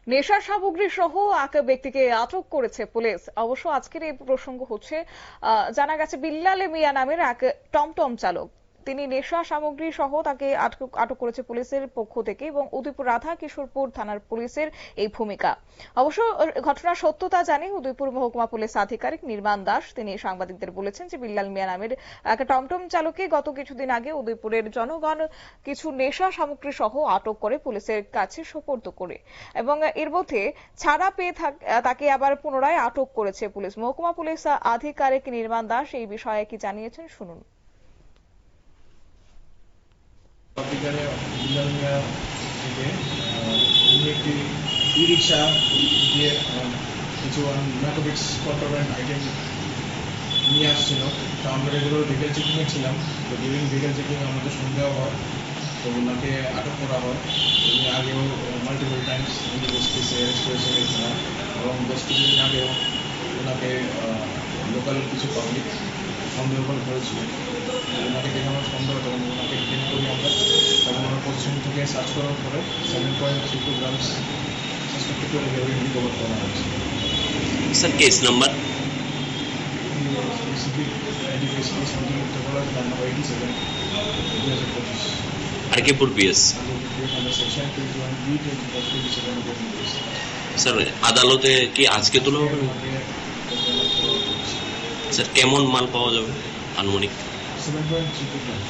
নেশা সামগ্রী সহ এক ব্যক্তিকে আটক করেছে পুলিশ। অবশ্য আজকের এই প্রসঙ্গ হচ্ছে জানা গেছে বিল্লাল মিয়া নামের এক টমটম চালক, তিনি নেশা সামগ্রী সহ তাকে আটক করেছে পুলিশের পক্ষ থেকে এবং উদয়পুর রাধা কিশোরপুর থানার পুলিশের এই ভূমিকা। অবশ্য ঘটনার সত্যতা জানি উদয়পুর মহকুমা পুলিশ আধিকারিক নির্মাণ দাস। তিনি সাংবাদিকদের বলেছেন যে বিল্লাল মিয়া নামের এক টমটম চালককে গত কিছুদিন আগে উদয়পুরের জনগণ কিছু নেশা সামগ্রী সহ আটক করে পুলিশের কাছে সোপর্দ করে এবং এর মধ্যে ছাড়া পেয়ে তাকে আবার পুনরায় আটক করেছে পুলিশ। মহকুমা পুলিশ আধিকারিক নির্মাণ দাস এই বিষয়ে কি জানিয়েছেন শুনুন। বিকালে বিল্লাল মিয়া থেকে উনি একটি ই রিক্সা দিয়ে কিছু নার্কোটিক্স কন্ট্রাব্যান্ড আইটেম নিয়ে আসছিল। তো আমরা এগুলো ভিকেল চেকিংয়ে ছিলাম। তো ডিউরিং ভিকেল চেকিং আমাদের সন্দেহ হয়, তো ওনাকে আটক করা হয়। উনি আগেও মাল্টিপল টাইমস ইন্ডিভিজুয়াল কেসে অ্যারেস্ট হয়েছেন এখানে, এবং বেশ কিছুদিন আগেও ওনাকে লোকাল কিছু পাবলিক সন্দেহ করে ধরেছিল। ওনাকে দেখে আমার সন্দেহ, তখন ওনাকে ডিটেন করি আমরা। তখন ওনার পজিশন থেকে সার্চ করার পরে 7.32 গ্রামস সাসপেক্টেড করে হেরোইন রিকভার করা হয়েছে। Sir case number specific identification something Uttarpara number 87 2025 RK Pur BS. Section 21B 27 sir আদালতে কি আজকে তোলা হবে? স্যার কেমন মাল পাওয়া যাবে আনুমানিক? 7.32 গ্রাম।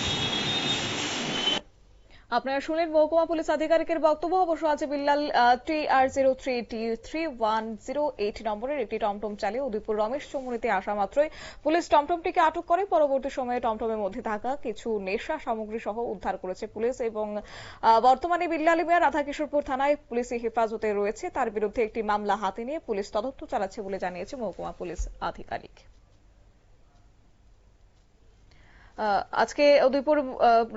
আপনারা শুনলেন মহকুমা পুলিশ আধিকারিকের বক্তব্য। অবশ্য আছে বিল্লাল TR03T3108 নম্বরের একটি টমটম চালিয়ে উদয়পুর রমেশ চৌমুহনীতে আসা মাত্রই পুলিশ টমটমটিকে আটক করে। পরবর্তী সময়ে টমটমের মধ্যে থাকা কিছু নেশা সামগ্রী সহ উদ্ধার করেছে পুলিশ এবং বর্তমানে বিল্লাল মিয়া রাধা কিশোরপুর থানায় পুলিশি হেফাজতে রয়েছে। তার বিরুদ্ধে একটি মামলা হাতে নিয়ে পুলিশ তদন্ত চালাচ্ছে বলে জানিয়েছে মহকুমা পুলিশ আধিকারিক। আজকে উদয়পুর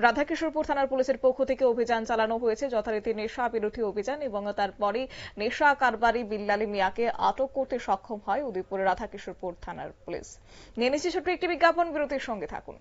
রাধাকিশোরপুর থানার পুলিশের পক্ষ থেকে অভিযান চালানো হয়েছে, যথারীতি নেশা বিরোধী অভিযান, এবং তারপরে নেশা কারবারি বিল্লাল মিয়াকে আটক করতে সক্ষম হয় উদয়পুর রাধাকিশোরপুর থানার পুলিশ। নিয়ে নিচ্ছে ছোট্ট একটি বিজ্ঞাপন, বিরতির সঙ্গে থাকুন।